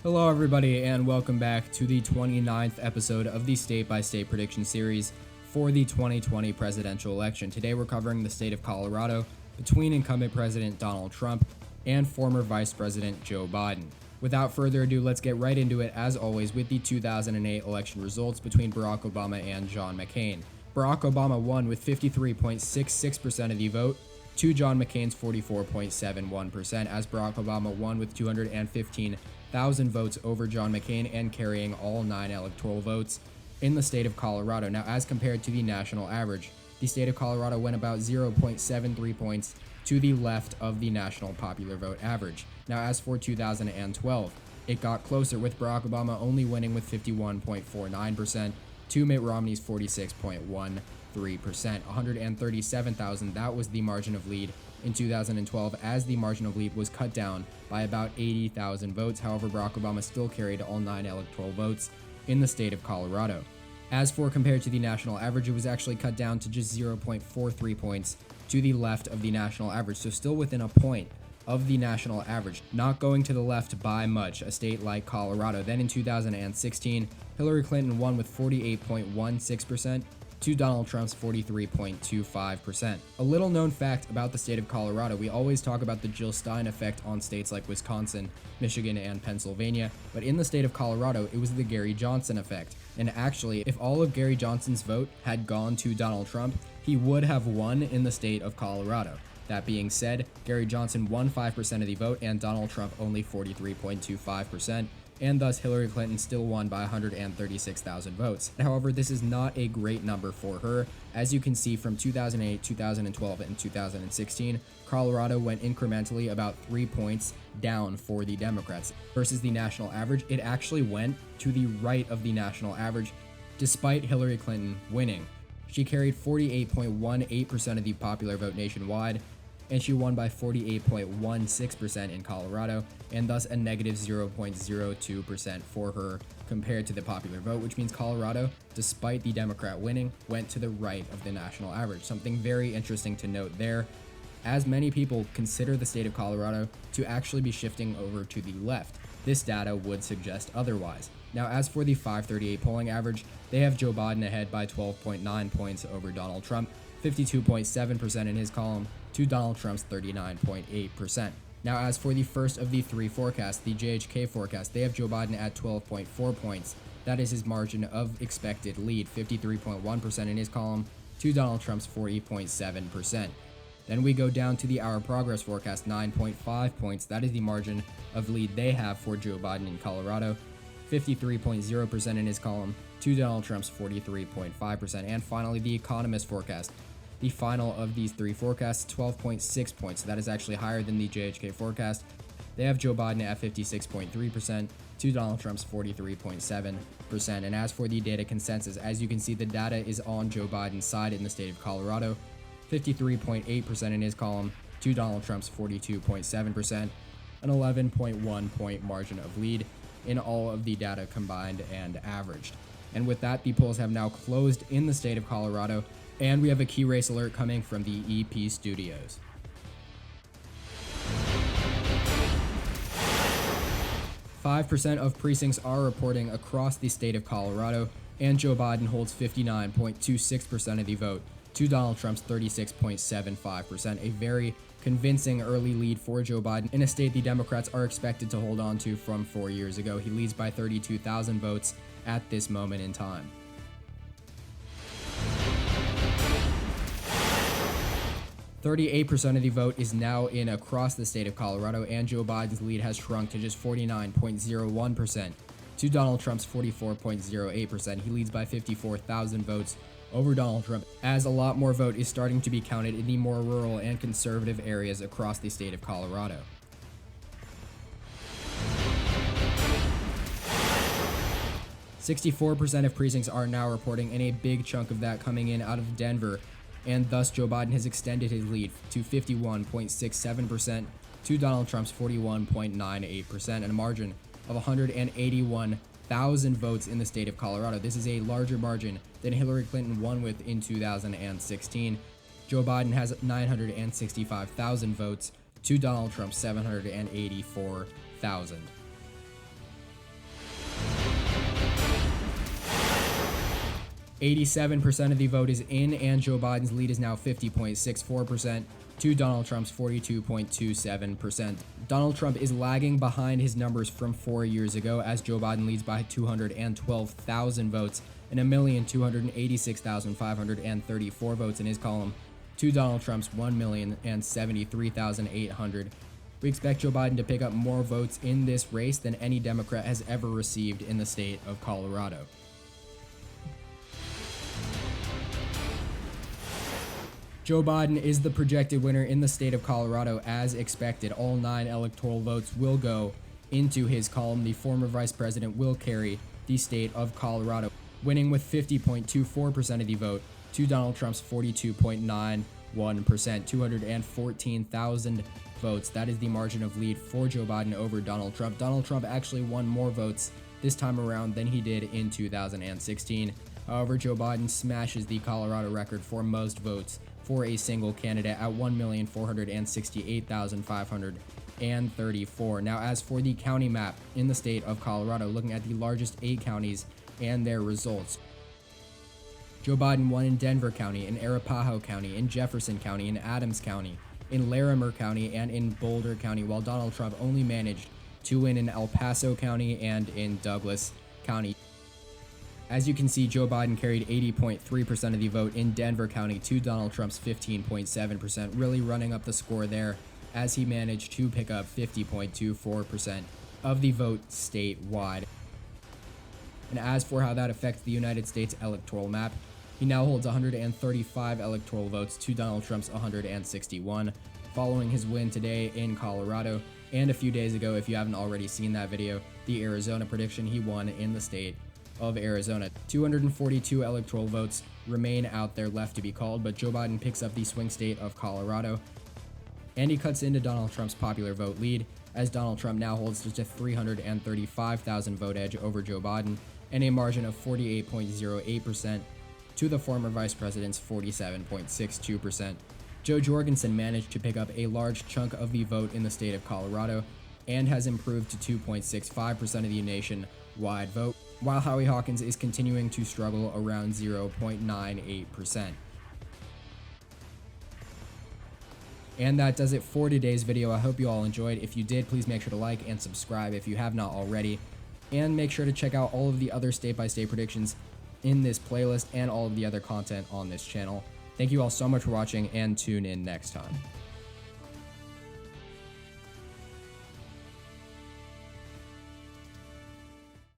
Hello everybody and welcome back to the 29th episode of the state-by-state prediction series for the 2020 presidential election. Today we're covering the state of Colorado between incumbent President Donald Trump and former Vice President Joe Biden. Without further ado, let's get right into it as always with the 2008 election results between Barack Obama and John McCain. Barack Obama won with 53.66% of the vote to John McCain's 44.71%, as Barack Obama won with 215,000 votes over John McCain and carrying all 9 electoral votes in the state of Colorado. Now, as compared to the national average, the state of Colorado went about 0.73 points to the left of the national popular vote average. Now, as for 2012, it got closer, with Barack Obama only winning with 51.49% to Mitt Romney's 46.13%. 137,000, that was the margin of lead in 2012, as the margin of lead was cut down by about 80,000 votes. However, Barack Obama still carried all 9 electoral votes in the state of Colorado. As for compared to the national average, it was actually cut down to just 0.43 points to the left of the national average, so still within a point of the national average, not going to the left by much, a state like Colorado. Then in 2016, Hillary Clinton won with 48.16% to Donald Trump's 43.25%. A little known fact about the state of Colorado: we always talk about the Jill Stein effect on states like Wisconsin, Michigan, and Pennsylvania, but in the state of Colorado, it was the Gary Johnson effect. And actually, if all of Gary Johnson's vote had gone to Donald Trump, he would have won in the state of Colorado. That being said, Gary Johnson won 5% of the vote and Donald Trump only 43.25%. And thus Hillary Clinton still won by 136,000 votes. However, this is not a great number for her. As you can see, from 2008, 2012, and 2016, Colorado went incrementally about 3 points down for the Democrats. Versus the national average, it actually went to the right of the national average, despite Hillary Clinton winning. She carried 48.18% of the popular vote nationwide, and she won by 48.16% in Colorado, and thus a negative 0.02% for her compared to the popular vote, which means Colorado, despite the Democrat winning, went to the right of the national average. Something very interesting to note there, as many people consider the state of Colorado to actually be shifting over to the left. This data would suggest otherwise. Now, as for the 538 polling average, they have Joe Biden ahead by 12.9 points over Donald Trump, 52.7% in his column, to Donald Trump's 39.8%. Now, as for the first of the 3 forecasts, the JHK forecast, they have Joe Biden at 12.4 points. That is his margin of expected lead, 53.1% in his column, to Donald Trump's 40.7%. Then we go down to the Our Progress forecast, 9.5 points. That is the margin of lead they have for Joe Biden in Colorado, 53.0% in his column, to Donald Trump's 43.5%. And finally, the Economist forecast, the final of these 3 forecasts, 12.6 points. That is actually higher than the JHK forecast. They have Joe Biden at 56.3% to Donald Trump's 43.7%. And as for the data consensus, as you can see, the data is on Joe Biden's side in the state of Colorado, 53.8% in his column to Donald Trump's 42.7%, an 11.1 point margin of lead in all of the data combined and averaged. And with that, the polls have now closed in the state of Colorado, and we have a key race alert coming from the EP studios. "5% of precincts are reporting across the state of Colorado, and Joe Biden holds 59.26% of the vote to Donald Trump's 36.75%, a very convincing early lead for Joe Biden in a state the Democrats are expected to hold on to from 4 years ago. He leads by 32,000 votes at this moment in time. 38% of the vote is now in across the state of Colorado, and Joe Biden's lead has shrunk to just 49.01% to Donald Trump's 44.08%. He leads by 54,000 votes over Donald Trump, as a lot more vote is starting to be counted in the more rural and conservative areas across the state of Colorado. "64% of precincts are now reporting, and a big chunk of that coming in out of Denver, and thus Joe Biden has extended his lead to 51.67% to Donald Trump's 41.98%, and a margin of 181,000 votes in the state of Colorado. This is a larger margin than Hillary Clinton won with in 2016. Joe Biden has 965,000 votes to Donald Trump's 784,000. 87% of the vote is in, and Joe Biden's lead is now 50.64% to Donald Trump's 42.27%. Donald Trump is lagging behind his numbers from 4 years ago, as Joe Biden leads by 212,000 votes and 1,286,534 votes in his column to Donald Trump's 1,073,800. We expect Joe Biden to pick up more votes in this race than any Democrat has ever received in the state of Colorado. Joe Biden is the projected winner in the state of Colorado as expected. All 9 electoral votes will go into his column. The former vice president will carry the state of Colorado, winning with 50.24% of the vote to Donald Trump's 42.91%, 214,000 votes. That is the margin of lead for Joe Biden over Donald Trump. Donald Trump actually won more votes this time around than he did in 2016. However, Joe Biden smashes the Colorado record for most votes for a single candidate at 1,468,534. Now, as for the county map in the state of Colorado, looking at the largest 8 counties and their results, Joe Biden won in Denver County, in Arapahoe County, in Jefferson County, in Adams County, in Larimer County, and in Boulder County, while Donald Trump only managed to win in El Paso County and in Douglas County. As you can see, Joe Biden carried 80.3% of the vote in Denver County to Donald Trump's 15.7%, really running up the score there, as he managed to pick up 50.24% of the vote statewide. And as for how that affects the United States electoral map, he now holds 135 electoral votes to Donald Trump's 161, following his win today in Colorado, and a few days ago, if you haven't already seen that video, the Arizona prediction, he won in the state of Arizona. 242 electoral votes remain out there left to be called, but Joe Biden picks up the swing state of Colorado, and he cuts into Donald Trump's popular vote lead, as Donald Trump now holds just a 335,000 vote edge over Joe Biden, and a margin of 48.08% to the former vice president's 47.62%. Joe Jorgensen managed to pick up a large chunk of the vote in the state of Colorado, and has improved to 2.65% of the nationwide vote, while Howie Hawkins is continuing to struggle around 0.98%. And that does it for today's video. I hope you all enjoyed. If you did, please make sure to like and subscribe if you have not already. And make sure to check out all of the other state-by-state predictions in this playlist and all of the other content on this channel. Thank you all so much for watching, and tune in next time.